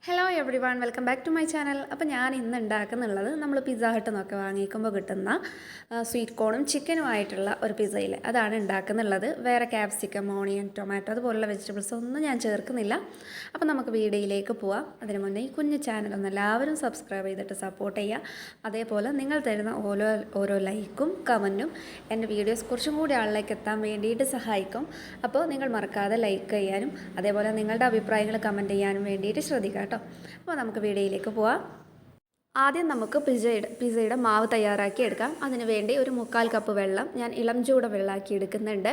Hello everyone welcome back to my channel. അപ്പോൾ ഞാൻ ഇന്ന് ഉണ്ടാക്കുന്നുള്ളത് നമ്മൾ പിസ്സ ഹട്ട് നിന്നൊക്കെ വാങ്ങിക്കുമ്പോൾ കിട്ടുന്ന സ്വീറ്റ് കോണും ചിക്കനുമായിട്ടുള്ള ഒരു പിസ്സയിൽ അതാണ് ഉണ്ടാക്കുന്നുള്ളത്. വേറെ ക്യാപ്സിക്കം, ഓണിയൻ, ടൊമാറ്റോ അതുപോലുള്ള വെജിറ്റബിൾസ് ഒന്നും ഞാൻ ചേർക്കുന്നില്ല. അപ്പോൾ നമുക്ക് വീഡിയോയിലേക്ക് പോവാം. അതിന് മുന്നേ ഈ കുഞ്ഞു ചാനലൊന്ന് എല്ലാവരും സബ്സ്ക്രൈബ് ചെയ്തിട്ട് സപ്പോർട്ട് ചെയ്യുക. അതേപോലെ നിങ്ങൾ തരുന്ന ഓരോ ലൈക്കും കമൻറ്റും എൻ്റെ വീഡിയോസ് കുറച്ചും കൂടി ആളിലേക്ക് എത്താൻ വേണ്ടിയിട്ട് സഹായിക്കും. അപ്പോൾ നിങ്ങൾ മറക്കാതെ ലൈക്ക് ചെയ്യാനും അതേപോലെ നിങ്ങളുടെ അഭിപ്രായങ്ങൾ കമൻറ്റ് ചെയ്യാനും വേണ്ടിയിട്ട് ശ്രദ്ധിക്കുക. അപ്പോൾ നമുക്ക് വീഡിയോയിലേക്ക് പോവാം. ആദ്യം നമുക്ക് പിസ്സയുടെ മാവ് തയ്യാറാക്കി എടുക്കാം. അതിന് വേണ്ടി ഒരു 3/4 കപ്പ് വെള്ളം ഞാൻ ഇളം ചൂട് വെള്ളമാക്കി എടുക്കുന്നുണ്ട്.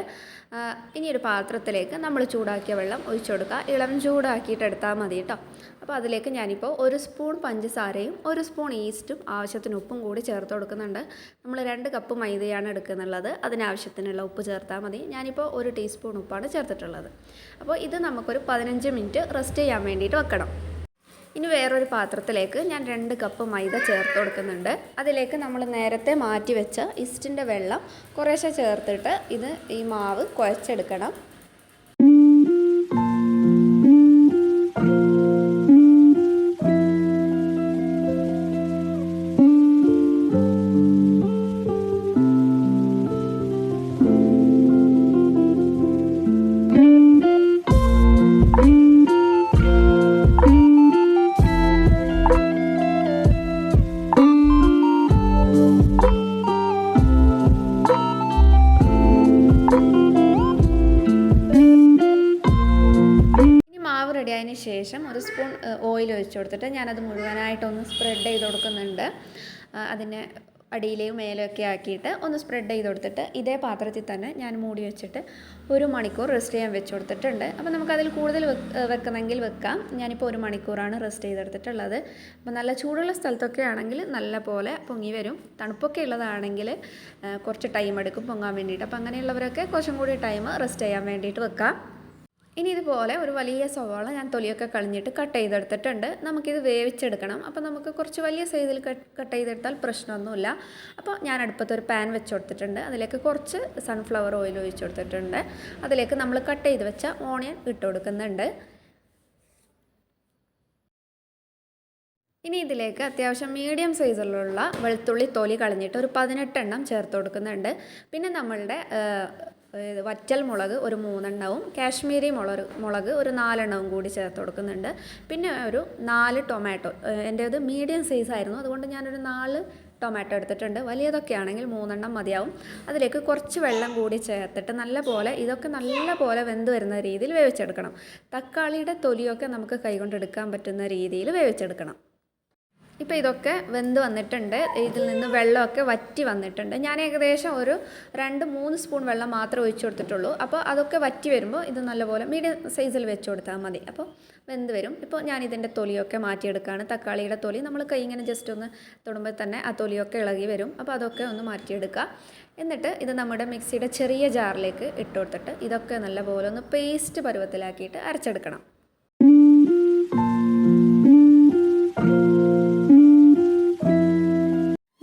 ഇനി ഒരു പാത്രത്തിലേക്ക് നമ്മൾ ചൂടാക്കിയ വെള്ളം ഒഴിച്ചു കൊടുക്കുക. ഇളം ചൂടാക്കിയിട്ട് എടുത്താൽ മതി കേട്ടോ. അപ്പോൾ അതിലേക്ക് ഞാനിപ്പോൾ 1 സ്പൂൺ പഞ്ചസാരയും 1 സ്പൂൺ ഈസ്റ്റും ആവശ്യത്തിന് ഉപ്പും കൂടി ചേർത്ത് കൊടുക്കുന്നുണ്ട്. നമ്മൾ 2 കപ്പ് മൈദയാണ് എടുക്കുന്നുള്ളത്. അതിനാവശ്യത്തിനുള്ള ഉപ്പ് ചേർത്താൽ മതി. ഞാനിപ്പോൾ 1 ടീസ്പൂൺ ഉപ്പാണ് ചേർത്തിട്ടുള്ളത്. അപ്പോൾ ഇത് നമുക്കൊരു 15 മിനിറ്റ് റെസ്റ്റ് ചെയ്യാൻ വേണ്ടിയിട്ട് വെക്കണം. ഇനി വേറൊരു പാത്രത്തിലേക്ക് ഞാൻ 2 കപ്പ് മൈദ ചേർത്ത് കൊടുക്കുന്നുണ്ട്. അതിലേക്ക് നമ്മൾ നേരത്തെ മാറ്റി വെച്ച ഈസ്റ്റിൻ്റെ വെള്ളം കുറേശ്ശെ ചേർത്തിട്ട് ഈ മാവ് കുഴച്ചെടുക്കണം. റെഡിയായതിന് ശേഷം 1 സ്പൂൺ ഓയിൽ ഒഴിച്ചു കൊടുത്തിട്ട് ഞാനത് മുഴുവനായിട്ടൊന്ന് സ്പ്രെഡ് ചെയ്ത് കൊടുക്കുന്നുണ്ട്. അതിനെ അടിയിലെയും മേലെയൊക്കെ ആക്കിയിട്ട് ഒന്ന് സ്പ്രെഡ് ചെയ്ത് കൊടുത്തിട്ട് ഇതേ പാത്രത്തിൽ തന്നെ ഞാൻ മൂടി വെച്ചിട്ട് 1 മണിക്കൂർ റെസ്റ്റ് ചെയ്യാൻ വെച്ച് കൊടുത്തിട്ടുണ്ട്. അപ്പോൾ നമുക്കതിൽ കൂടുതൽ വെക്കുന്നെങ്കിൽ വെക്കാം. ഞാനിപ്പോൾ 1 മണിക്കൂറാണ് റെസ്റ്റ് ചെയ്തെടുത്തിട്ടുള്ളത്. അപ്പോൾ നല്ല ചൂടുള്ള സ്ഥലത്തൊക്കെ ആണെങ്കിൽ നല്ല പോലെ പൊങ്ങി വരും. തണുപ്പൊക്കെ ഉള്ളതാണെങ്കിൽ കുറച്ച് ടൈം എടുക്കും പൊങ്ങാൻ വേണ്ടിയിട്ട്. അപ്പോൾ അങ്ങനെയുള്ളവരൊക്കെ കുറച്ചും കൂടി ടൈം റെസ്റ്റ് ചെയ്യാൻ വേണ്ടിയിട്ട് വെക്കാം. ഇനി ഇതുപോലെ ഒരു വലിയ സവാള ഞാൻ തൊലിയൊക്കെ കളഞ്ഞിട്ട് കട്ട് ചെയ്തെടുത്തിട്ടുണ്ട്. നമുക്കിത് വേവിച്ചെടുക്കണം. അപ്പോൾ നമുക്ക് കുറച്ച് വലിയ സൈസിൽ കട്ട് ചെയ്തെടുത്താൽ പ്രശ്നമൊന്നുമില്ല. അപ്പോൾ ഞാൻ അടുപ്പത്തൊരു പാൻ വെച്ച് കൊടുത്തിട്ടുണ്ട്. അതിലേക്ക് കുറച്ച് സൺഫ്ലവർ ഓയിൽ ഒഴിച്ച് കൊടുത്തിട്ടുണ്ട്. അതിലേക്ക് നമ്മൾ കട്ട് ചെയ്ത് വെച്ച ഓണിയൻ ഇട്ട് കൊടുക്കുന്നുണ്ട്. ഇനി ഇതിലേക്ക് അത്യാവശ്യം മീഡിയം സൈസിലുള്ള വെളുത്തുള്ളി തൊലി കളഞ്ഞിട്ട് ഒരു 18 എണ്ണം ചേർത്ത് കൊടുക്കുന്നുണ്ട്. പിന്നെ നമ്മളുടെ വറ്റൽ മുളക് ഒരു 3 എണ്ണവും കാശ്മീരി മുളക് ഒരു 4 എണ്ണവും കൂടി ചേർത്ത് കൊടുക്കുന്നുണ്ട്. പിന്നെ ഒരു 4 ടൊമാറ്റോ, എൻ്റേത് മീഡിയം സൈസ് ആയിരുന്നു, അതുകൊണ്ട് ഞാനൊരു 4 ടൊമാറ്റോ എടുത്തിട്ടുണ്ട്. വലിയതൊക്കെ ആണെങ്കിൽ 3 എണ്ണം മതിയാവും. അതിലേക്ക് കുറച്ച് വെള്ളം കൂടി ചേർത്തിട്ട് ഇതൊക്കെ നല്ല പോലെ വെന്ത് വരുന്ന രീതിയിൽ വേവിച്ചെടുക്കണം. തക്കാളിയുടെ തൊലിയൊക്കെ നമുക്ക് കൈകൊണ്ട് എടുക്കാൻ പറ്റുന്ന രീതിയിൽ വേവിച്ചെടുക്കണം. ഇപ്പോൾ ഇതൊക്കെ വെന്ത് വന്നിട്ടുണ്ട്. ഇതിൽ നിന്ന് വെള്ളമൊക്കെ വറ്റി വന്നിട്ടുണ്ട്. ഞാൻ ഏകദേശം ഒരു 2-3 സ്പൂൺ വെള്ളം മാത്രമേ ഒഴിച്ചു കൊടുത്തിട്ടുള്ളൂ. അപ്പോൾ അതൊക്കെ വറ്റി വരുമ്പോൾ ഇത് നല്ലപോലെ മീഡിയം സൈസിൽ വെച്ച് കൊടുത്താൽ മതി. അപ്പോൾ വെന്ത് വരും. ഇപ്പോൾ ഞാൻ ഇതിൻ്റെ തൊലിയൊക്കെ മാറ്റിയെടുക്കുകയാണ്. തക്കാളിയുടെ തൊലി നമ്മൾ കൈ ഇങ്ങനെ ജസ്റ്റ് ഒന്ന് തൊടുമ്പോൾ തന്നെ ആ തൊലിയൊക്കെ ഇളകി വരും. അപ്പോൾ അതൊക്കെ ഒന്ന് മാറ്റിയെടുക്കുക. എന്നിട്ട് ഇത് നമ്മുടെ മിക്സിയുടെ ചെറിയ ജാറിലേക്ക് ഇട്ട് കൊടുത്തിട്ട് ഇതൊക്കെ നല്ലപോലെ ഒന്ന് പേസ്റ്റ് പരുവത്തിലാക്കിയിട്ട് അരച്ചെടുക്കണം.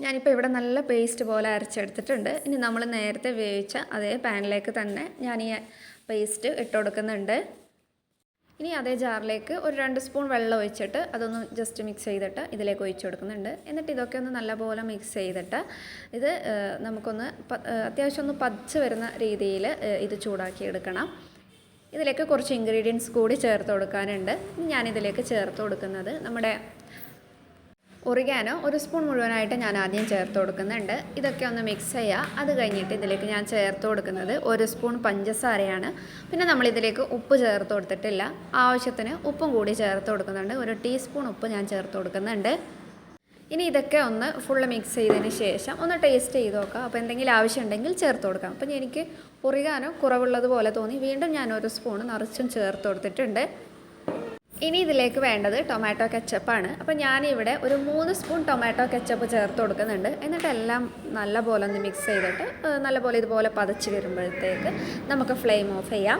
ഞാനിപ്പോൾ ഇവിടെ നല്ല പേസ്റ്റ് പോലെ അരച്ചെടുത്തിട്ടുണ്ട്. ഇനി നമ്മൾ നേരത്തെ വേവിച്ച അതേ പാനിലേക്ക് തന്നെ ഞാൻ ഈ പേസ്റ്റ് ഇട്ട് കൊടുക്കുന്നുണ്ട്. ഇനി അതേ ജാറിലേക്ക് ഒരു 2 സ്പൂൺ വെള്ളം ഒഴിച്ചിട്ട് അതൊന്ന് ജസ്റ്റ് മിക്സ് ചെയ്തിട്ട് ഇതിലേക്ക് ഒഴിച്ചു കൊടുക്കുന്നുണ്ട്. എന്നിട്ട് ഇതൊക്കെ ഒന്ന് നല്ലപോലെ മിക്സ് ചെയ്തിട്ട് ഇത് നമുക്കൊന്ന് അത്യാവശ്യം ഒന്ന് പതിച്ച് വരുന്ന രീതിയിൽ ഇത് ചൂടാക്കി എടുക്കണം. ഇതിലേക്ക് കുറച്ച് ഇൻഗ്രീഡിയൻസ് കൂടി ചേർത്ത് കൊടുക്കാനുണ്ട്. ഞാനിതിലേക്ക് ചേർത്ത് കൊടുക്കുന്നത് നമ്മുടെ ഒറിഗാനോ 1 സ്പൂൺ മുഴുവനായിട്ട് ഞാൻ ആദ്യം ചേർത്ത് കൊടുക്കുന്നുണ്ട്. ഇതൊക്കെ ഒന്ന് മിക്സ് ചെയ്യുക. അത് കഴിഞ്ഞിട്ട് ഇതിലേക്ക് ഞാൻ ചേർത്ത് കൊടുക്കുന്നത് 1 സ്പൂൺ പഞ്ചസാരയാണ്. പിന്നെ നമ്മളിതിലേക്ക് ഉപ്പ് ചേർത്ത് കൊടുത്തിട്ടില്ല. ആവശ്യത്തിന് ഉപ്പും കൂടി ചേർത്ത് കൊടുക്കുന്നുണ്ട്. 1 ടീസ്പൂൺ ഉപ്പ് ഞാൻ ചേർത്ത് കൊടുക്കുന്നുണ്ട്. ഇനി ഇതൊക്കെ ഒന്ന് ഫുള്ള് മിക്സ് ചെയ്തതിന് ശേഷം ഒന്ന് ടേസ്റ്റ് ചെയ്ത് നോക്കാം. അപ്പോൾ എന്തെങ്കിലും ആവശ്യമുണ്ടെങ്കിൽ ചേർത്ത് കൊടുക്കാം. അപ്പോൾ എനിക്ക് ഒറിഗാനോ കുറവുള്ളതുപോലെ തോന്നി. വീണ്ടും ഞാൻ 1 സ്പൂൺ നിറച്ചും ചേർത്ത് കൊടുത്തിട്ടുണ്ട്. ഇനി ഇതിലേക്ക് വേണ്ടത് ടൊമാറ്റോ കെച്ചപ്പാണ്. അപ്പോൾ ഞാനിവിടെ ഒരു 3 സ്പൂൺ ടൊമാറ്റോ കെച്ചപ്പ് ചേർത്ത് കൊടുക്കുന്നുണ്ട്. എന്നിട്ട് എല്ലാം നല്ലപോലെ ഒന്ന് മിക്സ് ചെയ്തിട്ട് നല്ലപോലെ ഇതുപോലെ പതച്ച് വരുമ്പോഴത്തേക്ക് നമുക്ക് ഫ്ലെയിം ഓഫ് ചെയ്യാം.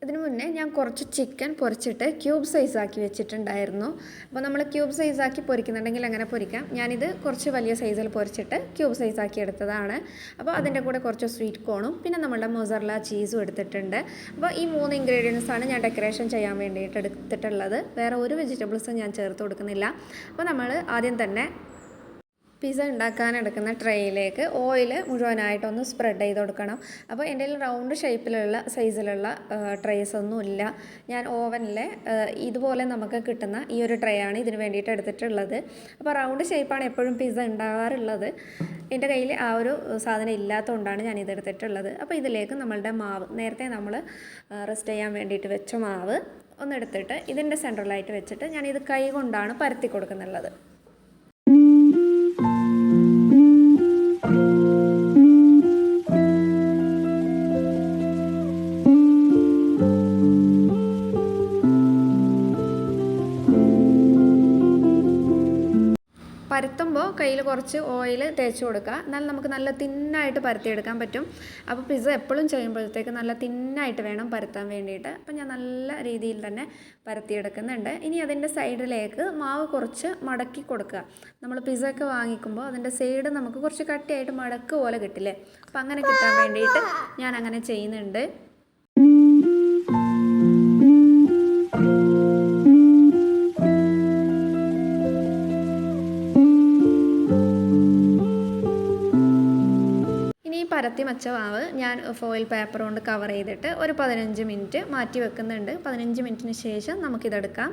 അതിന് മുന്നേ ഞാൻ കുറച്ച് ചിക്കൻ പൊരിച്ചിട്ട് ക്യൂബ് സൈസാക്കി വെച്ചിട്ടുണ്ടായിരുന്നു. അപ്പോൾ നമ്മൾ ക്യൂബ് സൈസാക്കി പൊരിക്കുന്നുണ്ടെങ്കിൽ അങ്ങനെ പൊരിക്കാം. ഞാനിത് കുറച്ച് വലിയ സൈസിൽ പൊരിച്ചിട്ട് ക്യൂബ് സൈസാക്കി എടുത്തതാണ്. അപ്പോൾ അതിൻ്റെ കൂടെ കുറച്ച് സ്വീറ്റ് കോണും പിന്നെ നമ്മളുടെ മൊസറല്ല ചീസും എടുത്തിട്ടുണ്ട്. അപ്പോൾ ഈ 3 ഇൻഗ്രീഡിയൻസാണ് ഞാൻ ഡെക്കറേഷൻ ചെയ്യാൻ വേണ്ടിയിട്ട് എടുത്തിട്ടുള്ളത്. വേറെ ഒരു വെജിറ്റബിൾസും ഞാൻ ചേർത്ത് കൊടുക്കുന്നില്ല. അപ്പോൾ നമ്മൾ ആദ്യം തന്നെ പിസ്സ ഉണ്ടാക്കാനെടുക്കുന്ന ട്രേയിലേക്ക് ഓയിൽ മുഴുവനായിട്ടൊന്ന് സ്പ്രെഡ് ചെയ്ത് കൊടുക്കണം. അപ്പോൾ എൻ്റെ കയ്യിൽ റൗണ്ട് ഷേപ്പിലുള്ള സൈസിലുള്ള ട്രേസ് ഒന്നുമില്ല. ഞാൻ ഓവനിൽ ഇതുപോലെ നമുക്ക് കിട്ടുന്ന ഈ ഒരു ട്രേ ആണ് ഇതിന് വേണ്ടിയിട്ട് എടുത്തിട്ടുള്ളത്. അപ്പോൾ റൗണ്ട് ഷേപ്പാണ് എപ്പോഴും പിസ്സ ഉണ്ടാകാറുള്ളത്. എൻ്റെ കയ്യിൽ ആ ഒരു സാധനം ഇല്ലാത്തതുകൊണ്ടാണ് ഞാൻ ഇതെടുത്തിട്ടുള്ളത്. അപ്പോൾ ഇതിലേക്ക് നമ്മളുടെ മാവ് നേരത്തെ നമ്മൾ റെസ്റ്റ് ചെയ്യാൻ വേണ്ടിയിട്ട് വെച്ച മാവ് ഒന്നെടുത്തിട്ട് ഇതിൻ്റെ സെൻട്രലായിട്ട് വെച്ചിട്ട് ഞാനിത് കൈ കൊണ്ടാണ് പരത്തി കൊടുക്കുന്നുള്ളത്. പരത്തുമ്പോൾ കയ്യിൽ കുറച്ച് ഓയിൽ തേച്ച് കൊടുക്കുക. എന്നാൽ നമുക്ക് നല്ല തിന്നായിട്ട് പരത്തിയെടുക്കാൻ പറ്റും. അപ്പോൾ പിസ്സ എപ്പോഴും ചെയ്യുമ്പോഴത്തേക്ക് നല്ല തിന്നായിട്ട് വേണം പരത്താൻ വേണ്ടിയിട്ട്. അപ്പോൾ ഞാൻ നല്ല രീതിയിൽ തന്നെ പരത്തിയെടുക്കുന്നുണ്ട്. ഇനി അതിൻ്റെ സൈഡിലേക്ക് മാവ് കുറച്ച് മടക്കി കൊടുക്കുക. നമ്മൾ പിസ്സ ഒക്കെ വാങ്ങിക്കുമ്പോൾ അതിൻ്റെ സൈഡ് നമുക്ക് കുറച്ച് കട്ടിയായിട്ട് മടക്ക് പോലെ കിട്ടില്ലേ, അപ്പോൾ അങ്ങനെ കിട്ടാൻ വേണ്ടിയിട്ട് ഞാൻ അങ്ങനെ ചെയ്യുന്നുണ്ട്. പരത്തി വെച്ച മാവ് ഞാൻ ഫോയിൽ പേപ്പർ കൊണ്ട് കവർ ചെയ്തിട്ട് ഒരു 15 മിനിറ്റ് മാറ്റി വെക്കുന്നുണ്ട്. 15 മിനിറ്റിന് ശേഷം നമുക്കിതെടുക്കാം.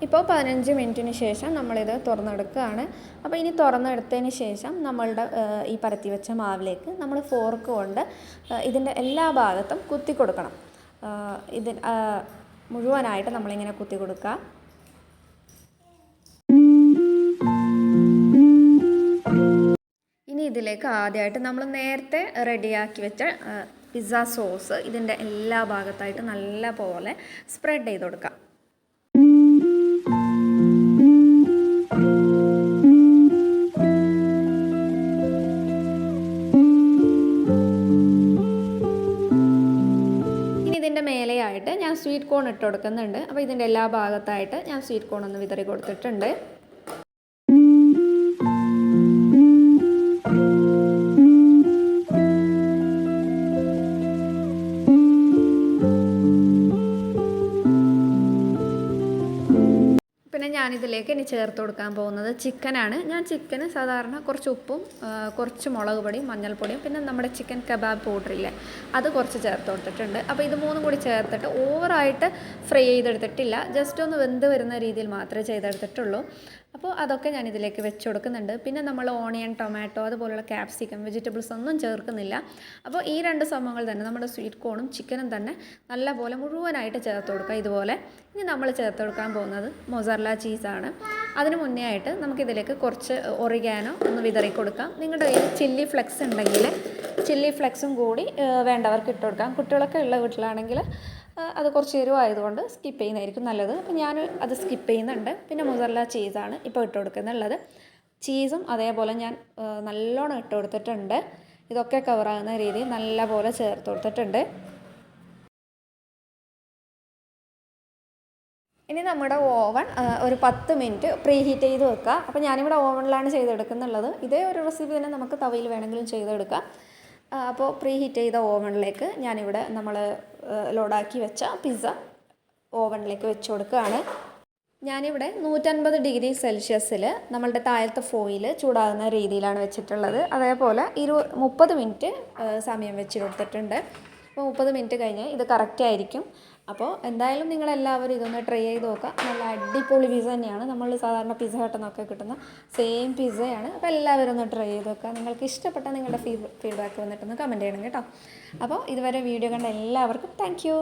ഇപ്പോൾ 15 മിനിറ്റിന് ശേഷം നമ്മളിത് തുറന്നെടുക്കുകയാണ്. അപ്പോൾ ഇനി തുറന്നെടുത്തതിന് ശേഷം നമ്മളുടെ ഈ പരത്തി വെച്ച മാവിലേക്ക് നമ്മൾ ഫോർക്ക് കൊണ്ട് ഇതിൻ്റെ എല്ലാ ഭാഗത്തും കുത്തി കൊടുക്കണം. മുഴുവനായിട്ട് നമ്മളിങ്ങനെ കുത്തി കൊടുക്കുക. ഇനി ഇതിലേക്ക് ആദ്യമായിട്ട് നമ്മൾ നേരത്തെ റെഡിയാക്കി വെച്ച പിസ്സ സോസ് ഇതിൻ്റെ എല്ലാ ഭാഗത്തായിട്ട് നല്ല പോലെ സ്പ്രെഡ് ചെയ്ത് കൊടുക്കാം. ഇനി ഇതിൻ്റെ മേലെയായിട്ട് ഞാൻ സ്വീറ്റ് കോൺ ഇട്ട് കൊടുക്കുന്നുണ്ട്. അപ്പോൾ ഇതിൻ്റെ എല്ലാ ഭാഗത്തായിട്ട് ഞാൻ സ്വീറ്റ് കോൺ ഒന്ന് വിതറി കൊടുത്തിട്ടുണ്ട്. ഞാനിതിലേക്ക് ഇനി ചേർത്ത് കൊടുക്കാൻ പോകുന്നത് ചിക്കനാണ്. ഞാൻ ചിക്കന് സാധാരണ കുറച്ച് ഉപ്പും കുറച്ച് മുളക് പൊടിയും മഞ്ഞൾപ്പൊടിയും പിന്നെ നമ്മുടെ ചിക്കൻ കബാബ് പൗഡറില്ലേ അത് കുറച്ച് ചേർത്ത് കൊടുത്തിട്ടുണ്ട്. അപ്പോൾ ഇത് മൂന്നും കൂടി ചേർത്തിട്ട് ഓവറായിട്ട് ഫ്രൈ ചെയ്തെടുത്തിട്ടില്ല, ജസ്റ്റ് ഒന്ന് വെന്ത് വരുന്ന രീതിയിൽ മാത്രമേ ചെയ്തെടുത്തിട്ടുള്ളൂ. അപ്പോൾ അതൊക്കെ ഞാൻ ഇതിലേക്ക് വെച്ച് കൊടുക്കുന്നുണ്ട്. പിന്നെ നമ്മൾ ഓണിയൻ, ടൊമാറ്റോ അതുപോലുള്ള ക്യാപ്സിക്കം വെജിറ്റബിൾസ് ഒന്നും ചേർക്കുന്നില്ല. അപ്പോൾ ഈ 2 സംഭവങ്ങൾ തന്നെ നമ്മുടെ സ്വീറ്റ് കോണും ചിക്കനും തന്നെ നല്ലപോലെ മുഴുവനായിട്ട് ചേർത്ത് കൊടുക്കുക ഇതുപോലെ. ഇനി നമ്മൾ ചേർത്ത് കൊടുക്കാൻ പോകുന്നത് മൊസറല്ല ചീസാണ്. അതിന് മുന്നേ ആയിട്ട് നമുക്കിതിലേക്ക് കുറച്ച് ഒറിഗാനോ ഒന്ന് വിതറി കൊടുക്കാം. നിങ്ങളുടെ കയ്യിൽ ചില്ലി ഫ്ലെക്സ് ഉണ്ടെങ്കിൽ ചില്ലി ഫ്ലെക്സും കൂടി വേണ്ടവർക്ക് ഇട്ട് കൊടുക്കാം. കുട്ടികളൊക്കെ ഉള്ള വീട്ടിലാണെങ്കിൽ അത് കുറച്ച് എരിവായതുകൊണ്ട് സ്കിപ്പ് ചെയ്യുന്നതായിരിക്കും നല്ലത്. അപ്പോൾ ഞാൻ അത് സ്കിപ്പ് ചെയ്യുന്നുണ്ട്. പിന്നെ മൊസറല്ല ചീസാണ് ഇപ്പോൾ ഇട്ട് കൊടുക്കുന്നുള്ളത്. ചീസും അതേപോലെ ഞാൻ നല്ലോണം ഇട്ട് കൊടുത്തിട്ടുണ്ട്. ഇതൊക്കെ കവറാകുന്ന രീതിയിൽ നല്ലപോലെ ചേർത്ത് കൊടുത്തിട്ടുണ്ട്. ഇനി നമ്മുടെ ഓവൻ ഒരു 10 മിനിറ്റ് പ്രീ ഹീറ്റ് ചെയ്ത് വെക്കുക. അപ്പോൾ ഞാനിവിടെ ഓവനിലാണ് ചെയ്തെടുക്കുന്നുള്ളത്. ഇതേ ഒരു റെസിപ്പി തന്നെ നമുക്ക് തവയിൽ വേണമെങ്കിലും ചെയ്തെടുക്കാം. അപ്പോൾ പ്രീ ഹീറ്റ് ചെയ്ത ഓവനിലേക്ക് ഞാനിവിടെ നമ്മൾ ലോഡാക്കി വെച്ച പിസ്സ ഓവനിലേക്ക് വെച്ച് കൊടുക്കുകയാണ്. ഞാനിവിടെ 150 ഡിഗ്രി സെൽഷ്യസിൽ നമ്മളുടെ താഴത്തെ ഫോയിൽ ചൂടാകുന്ന രീതിയിലാണ് വെച്ചിട്ടുള്ളത്. അതേപോലെ 30 മിനിറ്റ് സമയം വെച്ച് കൊടുത്തിട്ടുണ്ട്. അപ്പോൾ 30 മിനിറ്റ് കഴിഞ്ഞ് ഇത് കറക്റ്റ് ആയിരിക്കും. അപ്പോൾ എന്തായാലും നിങ്ങളെല്ലാവരും ഇതൊന്ന് ട്രൈ ചെയ്ത് നോക്കുക. നല്ല അടിപൊളി പിസ്സ തന്നെയാണ്. നമ്മൾ സാധാരണ പിസ്സ ഹട്ടിന്നൊക്കെ കിട്ടുന്ന സെയിം പിസ്സയാണ്. അപ്പോൾ എല്ലാവരും ഒന്ന് ട്രൈ ചെയ്ത് നോക്കുക. നിങ്ങൾക്ക് ഇഷ്ടപ്പെട്ട നിങ്ങളുടെ ഫീഡ്ബാക്ക് വന്നിട്ടൊന്ന് കമൻറ്റ് ചെയ്യണം കേട്ടോ. അപ്പോൾ ഇതുവരെ വീഡിയോ കണ്ട എല്ലാവർക്കും താങ്ക് യു.